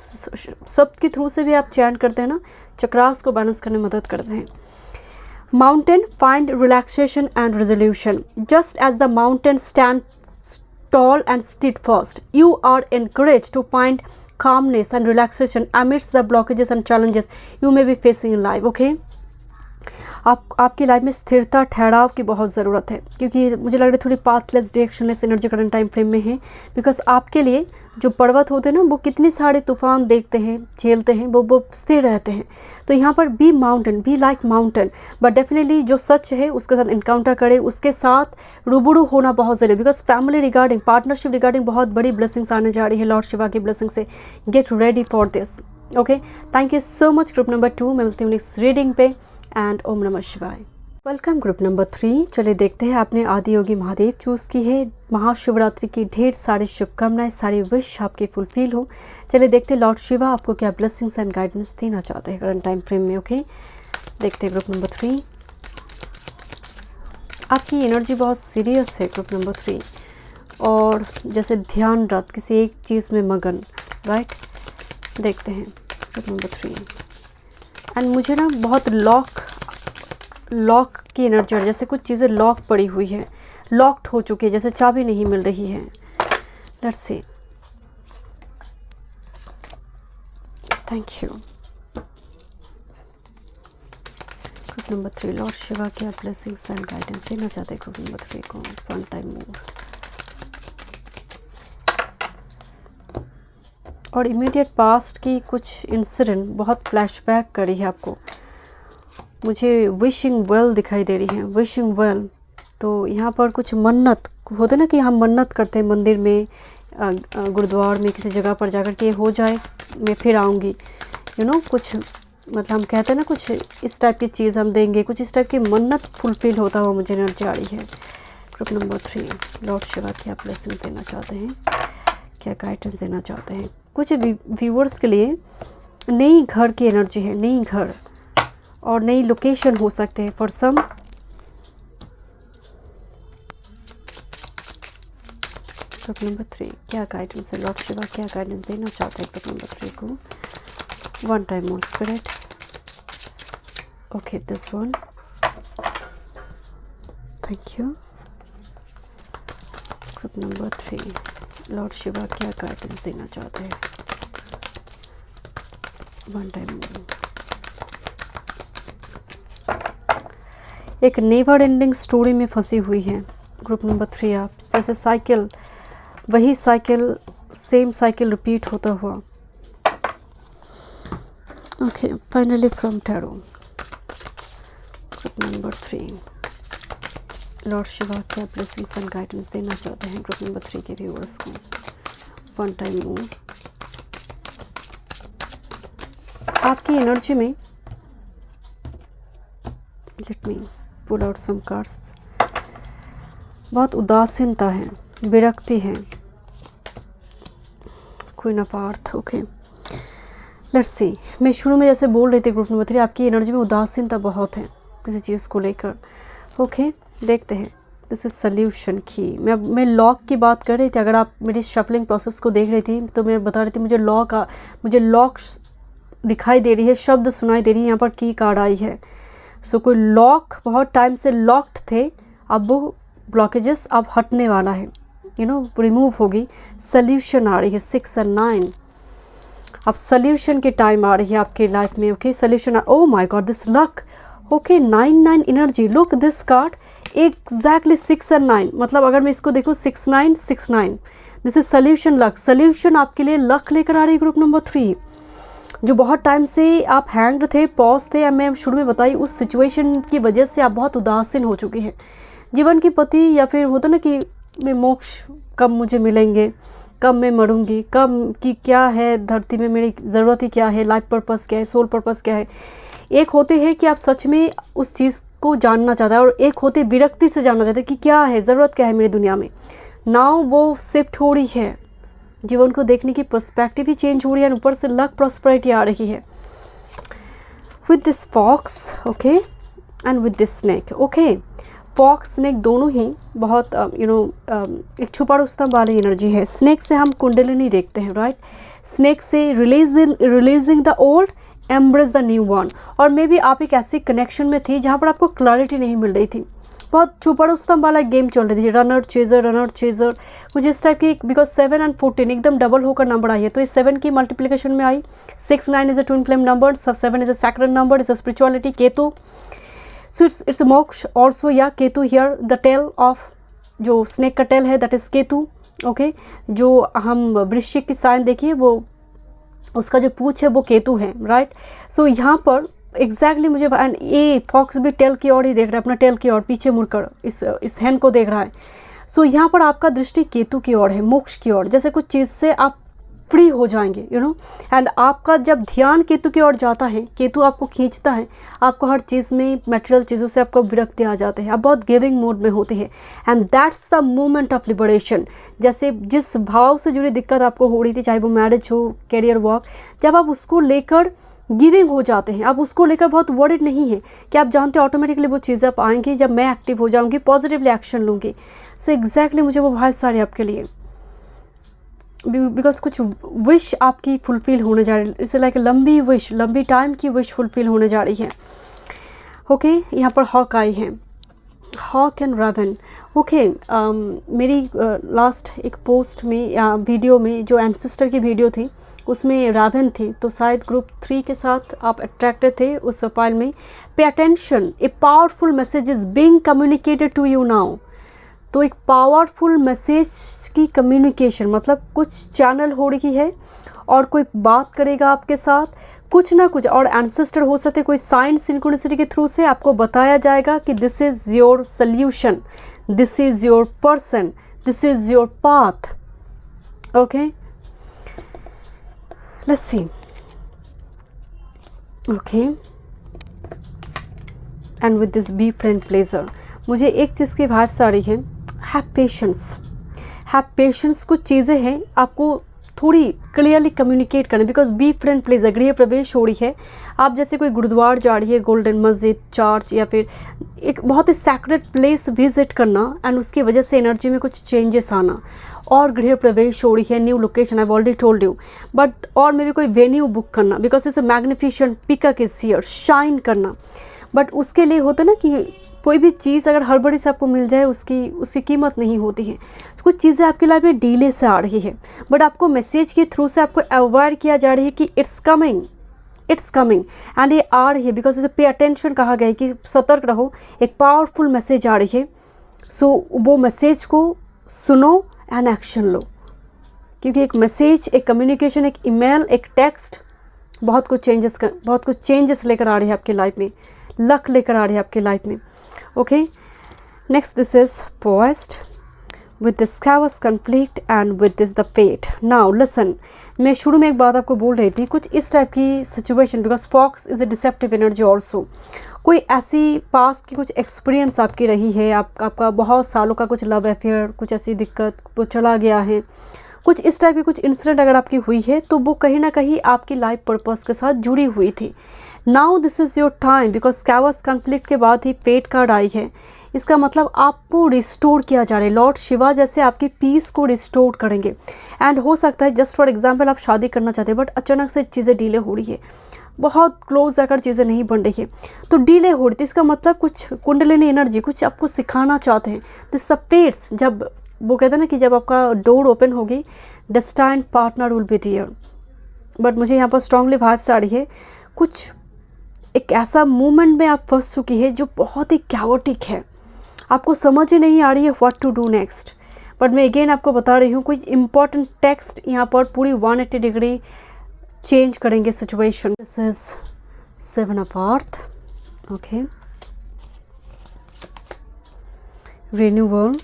शब्द के थ्रू से भी आप चैन करते हैं ना, चक्रास को बैलेंस करने में मदद करते हैं. Mountain find relaxation and resolution. Just as the mountain stand tall and steadfast, you are encouraged to find calmness and relaxation amidst the blockages and challenges you may be facing in life. Okay, आपकी life में स्थिरता, ठहराव की बहुत ज़रूरत है, क्योंकि मुझे लग रहा है थोड़ी pathless, directionless energy current time frame में है. बिकॉज आपके लिए जो पर्वत होते हैं ना, वो कितने सारे तूफान देखते हैं, झेलते हैं, वो स्थिर रहते हैं. तो यहाँ पर be mountain, be like mountain, but definitely जो सच है उसके साथ इनकाउंटर करें, उसके साथ रूबरू होना बहुत ज़रूरी है. Because family regarding, partnership regarding बहुत बड़ी ब्लेसिंग्स आने जा रही है लॉर्ड शिवा की ब्लेसिंग से. Get ready for this. Okay, thank you so much. Group number 2 मैं मिलती हूँ नेक्स्ट रीडिंग पे. एंड ओम नमः शिवाय. Welcome group number 3. चलिए देखते हैं, आपने आदि योगी महादेव चूज़ की है. महाशिवरात्रि की ढेर सारी शुभकामनाएं, सारी विश आपके फुलफिल हो. चलिए देखते हैं लॉर्ड शिवा आपको क्या ब्लेसिंग्स एंड गाइडेंस देना चाहते हैं करंट टाइम फ्रेम में. ओके, देखते हैं ग्रुप नंबर 3. आपकी एनर्जी बहुत सीरियस है ग्रुप नंबर 3, और जैसे ध्यानरत, किसी एक चीज़ में मगन. राइट, देखते हैं ग्रुप नंबर 3. एंड मुझे ना बहुत लॉक की एनर्जी है, जैसे कुछ चीज़ें लॉक पड़ी हुई हैं, लॉक्ड हो चुकी है, जैसे चाबी नहीं मिल रही है. Let's see. Thank you. Group number 3 Lord Shiva क्या ब्लेसिंग्स एंड गाइडेंस देना चाहते हैं ग्रुप नंबर 3 को. वन टाइम मोर. और इमीडिएट पास्ट की कुछ इंसिडेंट बहुत फ्लैशबैक करी है आपको. मुझे विशिंग वेल दिखाई दे रही है, विशिंग वेल. तो यहाँ पर कुछ मन्नत होते ना, कि हम मन्नत करते हैं मंदिर में, गुरुद्वार में, किसी जगह पर जाकर के हो जाए मैं फिर आऊँगी, यू नो, कुछ मतलब हम कहते हैं ना, कुछ इस टाइप की चीज़ हम देंगे, कुछ इस टाइप की मन्नत फुलफिल होता हुआ मुझे एनर्जी आ रही है. ग्रुप नंबर 3 लॉर्ड शिवा क्या ब्लेसिंग देना चाहते हैं, क्या गाइडेंस देना चाहते हैं. कुछ व्यूअर्स के लिए नई घर की एनर्जी है, नई घर और नई लोकेशन हो सकते हैं फॉर सम. ग्रुप नंबर 3 क्या गाइडेंस है, लॉर्ड शिवा क्या गाइडेंस देना चाहते हैं ग्रुप नंबर 3 को. One time more spirit. Okay, this one. Thank you. Group number 3 Lord Shiva क्या गाइडेंस देना चाहते हैं. वन टाइम मोर. एक नेवर एंडिंग स्टोरी में फंसी हुई है ग्रुप नंबर 3 आप. जैसे साइकिल, वही साइकिल, सेम साइकिल रिपीट होता हुआ. Okay, finally from tarot. Group number 3 Lord Shiva क्या ब्लेसिंग्स एंड गाइडेंस देना चाहते हैं ग्रुप नंबर 3 के व्यूअर्स को. One time more. आपकी एनर्जी में, let me pull out some cards, बहुत उदासीनता है, विरक्ति है. Queen of earth. Okay, let's see. मैं शुरू में जैसे बोल रही थी ग्रुप नंबर 3, आपकी एनर्जी में उदासीनता बहुत है किसी चीज़ को लेकर. ओके, देखते हैं. दिस इज सल्यूशन की. मैं लॉक की बात कर रही थी. अगर आप मेरी शफलिंग प्रोसेस को देख रही थी तो मैं बता रही थी मुझे लॉक दिखाई दे रही है, शब्द सुनाई दे रही है. यहाँ पर की कार्ड आई है. सो कोई लॉक बहुत टाइम से लॉक्ड थे, अब वो ब्लॉकेजेस अब हटने वाला है, यू नो, रिमूव होगी. सल्यूशन आ रही है 6 और 9. अब सल्यूशन की टाइम आ रही है आपकी लाइफ में. Okay, solution. O my God, this luck. Okay, 9 energy. Look this card, exactly 6 और 9. मतलब अगर मैं इसको देखूँ 6 9, this is solution, luck. Solution आपके लिए लक लेकर आ रही है ग्रुप नंबर 3. जो बहुत टाइम से आप हैंग्ड थे, पॉज थे, मैं शुरू में बताई, उस सिचुएशन की वजह से आप बहुत उदासीन हो चुके हैं. जीवन की पति या फिर होता ना कि मैं मोक्ष कब मुझे मिलेंगे, कब मैं मरूंगी, कब की क्या है धरती में मेरी ज़रूरत ही क्या है, लाइफ पर्पस क्या है, सोल पर्पस क्या है। एक होते हैं कि आप सच में उस चीज़ को जानना चाहते हैं, और एक होते विरक्ति से जानना चाहते हैं कि क्या है, ज़रूरत क्या है मेरी दुनिया में। नाउ वो शिफ्ट हो रही है, जीवन को देखने की पर्सपेक्टिव ही चेंज हो रही है, ऊपर से लक प्रॉस्पेरिटी आ रही है with this fox, okay, and with this snake, okay. Fox snake दोनों ही बहुत एक छुपा रुस्तम वाली एनर्जी है। स्नेक से हम कुंडलिनी देखते हैं, राइट। स्नेक से releasing the old, embrace the new one. और मे बी आप एक ऐसी कनेक्शन में थी जहाँ पर आपको क्लैरिटी नहीं मिल रही थी, बहुत छुपा रुस्तम वाला गेम चल रही थी, रनर चेजर। मुझे इस टाइप की, बिकॉज 7 और 14 एकदम डबल होकर नंबर आई है, तो इस 7 की मल्टीप्लिकेशन में आई। 6, 9 is a twin flame number, 7 is a sacred number, is a spirituality, Ketu. So it's moksha also, या Ketu here, the tail of, जो स्नेक का टेल है दैट इज केतु, ओके। जो हम वृश्चिक की साइन देखिए, वो उसका जो पूछ है वो केतु है, राइट। सो यहाँ पर एग्जैक्टली मुझे, एंड ये फॉक्स भी टेल की ओर ही देख रहा है, अपना टेल की ओर पीछे मुड़कर इस हैंड को देख रहा है। सो यहाँ पर आपका दृष्टि केतु की ओर है, मोक्ष की ओर, जैसे कुछ चीज़ से आप फ्री हो जाएंगे, एंड आपका जब ध्यान केतु की ओर जाता है, केतु आपको खींचता है, आपको हर चीज़ में, मटेरियल चीज़ों से आपको विरक्ति आ जाते हैं, आप बहुत गिविंग मोड में होते हैं, and that's the moment of liberation. जैसे जिस भाव से जुड़ी दिक्कत आपको हो रही थी, चाहे वो मैरिज हो, कैरियर, वर्क, जब आप उसको लेकर गिविंग हो जाते हैं, आप उसको लेकर बहुत वरिड नहीं है, कि आप जानते हो ऑटोमेटिकली वो चीज़ें आप आएंगी जब मैं एक्टिव हो जाऊंगी, पॉजिटिवली एक्शन लूँगी। सो एग्जैक्टली मुझे वो भाव सारे आपके लिए, बिकॉज कुछ विश आपकी फुलफिल होने जा रही है, इट्स लाइक लंबी विश, लंबी टाइम की विश फुलफिल होने जा रही है, ओके। यहाँ पर हॉक आई है, हॉक एंड रावन, ओके। मेरी लास्ट एक पोस्ट में या वीडियो में, जो एंसेस्टर की वीडियो थी, उसमें रावन थी, तो शायद ग्रुप 3 के साथ आप अट्रैक्टेड थे उस फाइल में। Pay attention, a powerful message is being communicated to you now. तो एक पावरफुल मैसेज की कम्युनिकेशन, मतलब कुछ चैनल हो रही है और कोई बात करेगा आपके साथ, कुछ ना कुछ, और एंसेस्टर हो सकते, कोई साइन सिंक्रोनिसिटी के थ्रू से आपको बताया जाएगा कि this is your solution, this is your person, this is your path, okay. Let's C, okay, and with this B friend pleasure, मुझे एक चीज़ की वाइब्स आ रही है, हैव पेशेंस। कुछ चीज़ें हैं आपको थोड़ी क्लियरली कम्युनिकेट करना, बिकॉज बी फ्रेंड प्लेस, गृह प्रवेश हो रही है। आप जैसे कोई गुरुद्वार जा रही है, गोल्डन मस्जिद, चर्च, या फिर एक बहुत ही सैक्रेड प्लेस विजिट करना, एंड उसकी वजह से एनर्जी में कुछ चेंजेस आना, और गृह प्रवेश हो रही है, new location, I have already told you, but और मे भी कोई वेन्यू बुक करना, because it's a magnificent pickup is here, shine करना। बट उसके लिए होता है ना कि कोई भी चीज़ अगर हड़बड़ी से आपको मिल जाए, उसकी कीमत नहीं होती है। कुछ चीज़ें आपकी लाइफ में डीले से आ रही है, बट आपको मैसेज के थ्रू से आपको अवॉइड किया जा रही है कि इट्स कमिंग, एंड ये आ रही है, बिकॉज इसे पे अटेंशन कहा गया है कि सतर्क रहो, एक पावरफुल मैसेज आ रही है। सो वो मैसेज को सुनो एंड एक्शन लो, क्योंकि एक मैसेज, एक कम्युनिकेशन, एक ईमेल, एक टेक्स्ट बहुत कुछ चेंजेस लेकर आ रही है आपकी लाइफ में, लक लेकर आ रही है आपकी लाइफ में, okay. Next, this is poised with this chaos conflict and with this the fate. Now listen, मैं शुरू में एक बात आपको बोल रही थी, कुछ इस टाइप की situation, because fox is a deceptive energy also. कोई ऐसी पास्ट की कुछ एक्सपीरियंस आपकी रही है, आपका बहुत सालों का कुछ लव अफेयर, कुछ ऐसी दिक्कत, वो चला गया है, कुछ इस टाइप की कुछ इंसिडेंट अगर आपकी हुई है, तो वो कहीं ना कहीं आपकी लाइफ पर्पस के साथ जुड़ी हुई थी। Now this is your time, because chaos conflict के बाद ही फेट कार्ड आई है। इसका मतलब आपको रिस्टोर किया जा रहा है, लॉर्ड शिवा जैसे आपकी पीस को रिस्टोर करेंगे। एंड हो सकता है, जस्ट फॉर एग्जांपल, आप शादी करना चाहते हैं, बट अचानक से चीज़ें डिले हो रही है, बहुत क्लोज जाकर चीज़ें नहीं बन रही है, तो डिले हो रही थी। इसका मतलब कुछ कुंडलिनी एनर्जी कुछ आपको सिखाना चाहते हैं। दिस द फेट्स, जब वो कहते हैं ना कि जब आपका डोर ओपन होगी, destined partner will be there. But मुझे यहाँ पर स्ट्रांगली वाइब्स आ रही है, कुछ एक ऐसा मूवमेंट में आप फंस चुकी है जो बहुत ही कैओटिक है, आपको समझ ही नहीं आ रही है what to do next. But मैं अगेन आपको बता रही हूँ, कोई इंपॉर्टेंट टेक्स्ट यहाँ पर पूरी 180 डिग्री चेंज करेंगे situation. This is 7 of earth, okay, renewal,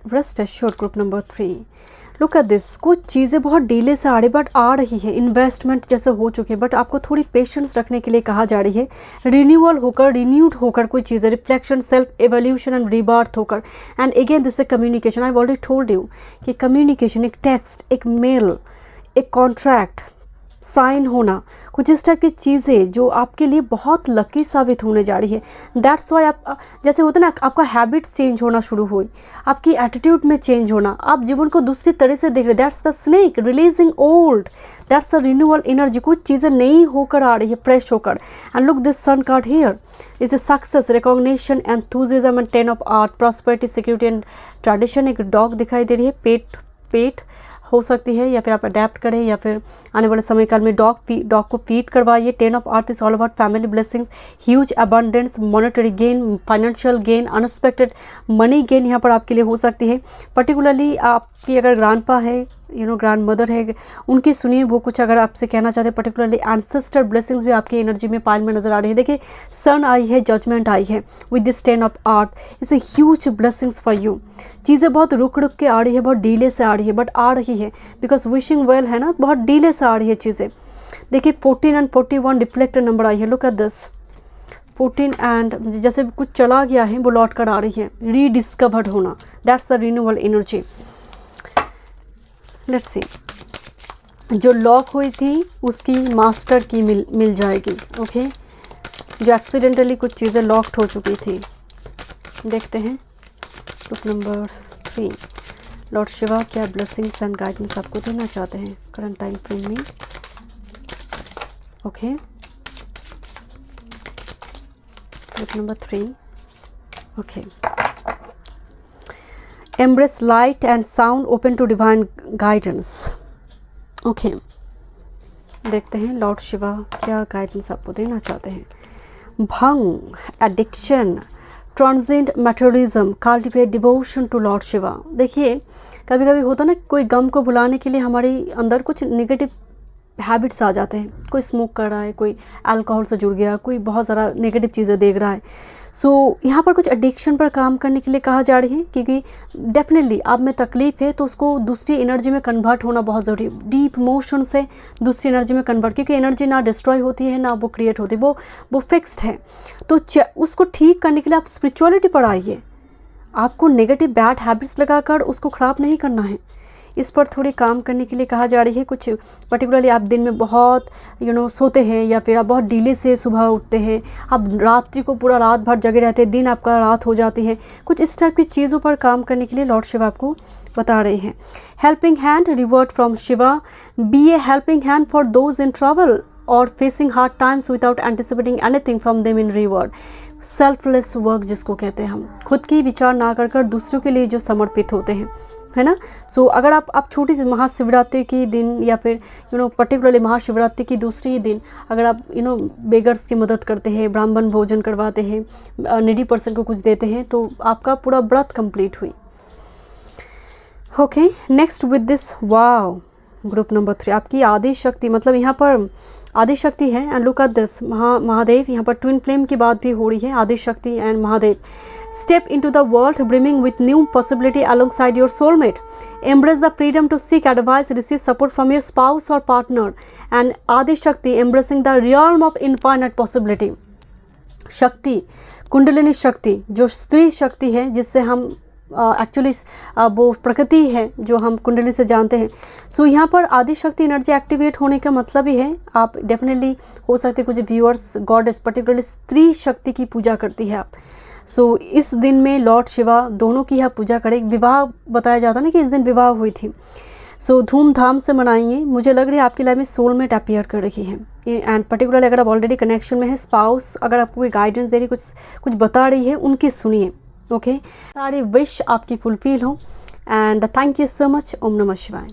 rest assured group number 3, look at this, कुछ चीज़ें बहुत डिले से आ रही बट आ रही है, इन्वेस्टमेंट जैसे हो चुके हैं बट आपको थोड़ी पेशेंस रखने के लिए कहा जा रही है, रिन्यूअल होकर, रिन्यूड होकर कोई चीज़ें, reflection, self evolution and rebirth होकर। And again this a communication, I already told you कि कम्युनिकेशन, एक टेक्स्ट, एक मेल, एक कॉन्ट्रैक्ट साइन होना, कुछ इस टाइप की चीज़ें जो आपके लिए बहुत लकी साबित होने जा रही है। दैट्स वाई आप जैसे होता है ना, आपका हैबिट चेंज होना शुरू हुई, आपकी एटीट्यूड में चेंज होना, आप जीवन को दूसरी तरह से देख रहे। That's the snake releasing old, that's the renewal energy, कुछ चीज़ें नई होकर आ रही है, फ्रेश होकर। And look this sun card here is a success, recognition, enthusiasm and 10 of art, prosperity, security and tradition. एक डॉग दिखाई दे रही है, पेट हो सकती है, या फिर आप अडेप्ट करें, या फिर आने वाले समय काल में डॉग को फीड करवाइए। 10 of earth is all about family blessings, huge abundance, monetary gain, financial gain, unexpected money gain यहाँ पर आपके लिए हो सकती है। पर्टिकुलरली आपकी अगर ग्रैंडपा है, ग्रैंड मदर है, उनकी सुनिए वो कुछ अगर आपसे कहना चाहते हैं। पर्टिकुलरली एंसेस्टर ब्लेसिंग्स भी आपकी एनर्जी में पाइल में नजर आ रही है। देखिए सन आई है, जजमेंट आई है with this 10 of earth, it's a huge blessings for you. चीज़ें बहुत रुक के आ रही है, बहुत डीले से आ रही है बट आ रही है, बिकॉज विशिंग वेल है ना, बहुत डीले से आ रही है चीज़ें। देखिए 14 एंड 41 रिफ्लेक्टेड नंबर आई है, लुक एट दिस 14 एंड जैसे कुछ चला गया है वो लौट कर आ रही है, रीडिस्कवर्ड होना, that's the renewal energy. Let's see, जो लॉक हुई थी उसकी मास्टर की मिल जाएगी। ओके, जो एक्सीडेंटली कुछ चीज़ें लॉक्ड हो चुकी थी। देखते हैं ग्रुप नंबर 3, लॉर्ड शिवा क्या ब्लेसिंग्स एंड गाइडेंस आपको देना चाहते हैं करंट टाइम फ्रेम में। Okay, group number 3, okay, embrace light and sound, open to divine guidance। Okay, देखते हैं लॉर्ड शिवा क्या गाइडेंस आपको देना चाहते हैं। Bhang, addiction, transient materialism, cultivate devotion to lord Shiva. देखिए कभी कभी होता ना, कोई गम को भुलाने के लिए हमारे अंदर कुछ नेगेटिव हैबिट्स आ जाते हैं। कोई स्मोक कर रहा है, कोई अल्कोहल से जुड़ गया, कोई बहुत ज़्यादा नेगेटिव चीज़ें देख रहा है। सो यहाँ पर कुछ एडिक्शन पर काम करने के लिए कहा जा रही है, क्योंकि डेफिनेटली आप में तकलीफ़ है तो उसको दूसरी एनर्जी में कन्वर्ट होना बहुत ज़रूरी है। डीप इमोशन से दूसरी एनर्जी में कन्वर्ट, क्योंकि एनर्जी ना डिस्ट्रॉय होती है ना वो क्रिएट होती है, वो फिक्स्ड है। तो उसको ठीक करने के लिए आप स्पिरिचुअलिटी पर आइए। आपको नेगेटिव बैड हैबिट्स लगाकर उसको ख़राब नहीं करना है, इस पर थोड़ी काम करने के लिए कहा जा रही है। कुछ पर्टिकुलरली आप दिन में बहुत सोते हैं, या फिर आप बहुत डिले से सुबह उठते हैं, आप रात्रि को पूरा रात भर जगे रहते हैं, दिन आपका रात हो जाती है। कुछ इस टाइप की चीज़ों पर काम करने के लिए लॉर्ड शिवा आपको बता रहे हैं। Helping hand, revert from Shiva, be a helping hand for those in travel और facing hard times without anticipating anything from them in reward. Selfless work जिसको कहते हैं हम, खुद की विचार ना कर दूसरों के लिए जो समर्पित होते हैं, है ना। सो अगर आप छोटी सी महाशिवरात्रि की दिन, या फिर पर्टिकुलरली महाशिवरात्रि की दूसरी दिन अगर आप बेगर्स की मदद करते हैं, ब्राह्मण भोजन करवाते हैं, नीडी पर्सन को कुछ देते हैं, तो आपका पूरा व्रत कंप्लीट हुई। Okay, next with this, wow, group number 3 आपकी आदि शक्ति, मतलब यहाँ पर आदि शक्ति है। And look at this, Mahadev, यहाँ पर ट्विन फ्लेम की बात भी हो रही है, आदि शक्ति and Mahadev. Step into the world brimming with new possibility alongside your soulmate. Embrace the freedom to seek advice, receive support from your spouse or partner. And Adi Shakti, embracing the realm of infinite possibility. शक्ति, कुंडलिनी शक्ति, जो स्त्री शक्ति है, जिससे हम actually वो प्रकृति है जो हम कुंडली से जानते हैं। सो यहाँ पर आदि शक्ति एनर्जी एक्टिवेट होने का मतलब ही है, आप डेफिनेटली हो सकते कुछ व्यूअर्स गॉडेस पर्टिकुलरली स्त्री शक्ति की पूजा करती है आप। सो इस दिन में लॉर्ड शिवा दोनों की आप पूजा करें। विवाह बताया जाता है ना कि इस दिन विवाह हुई थी, सो धूमधाम से मनाइए। मुझे लग रही है आपकी लाइफ में सोलमेट अपीयर कर रही है। एंड पर्टिकुलरली अगर आप ऑलरेडी कनेक्शन में है, स्पाउस अगर आपको कोई गाइडेंस दे रही, कुछ बता रही है, उनकी सुनिए। ओके, सारी विश आपकी फुलफिल हो। And thank you so much. ओम नमः शिवाय।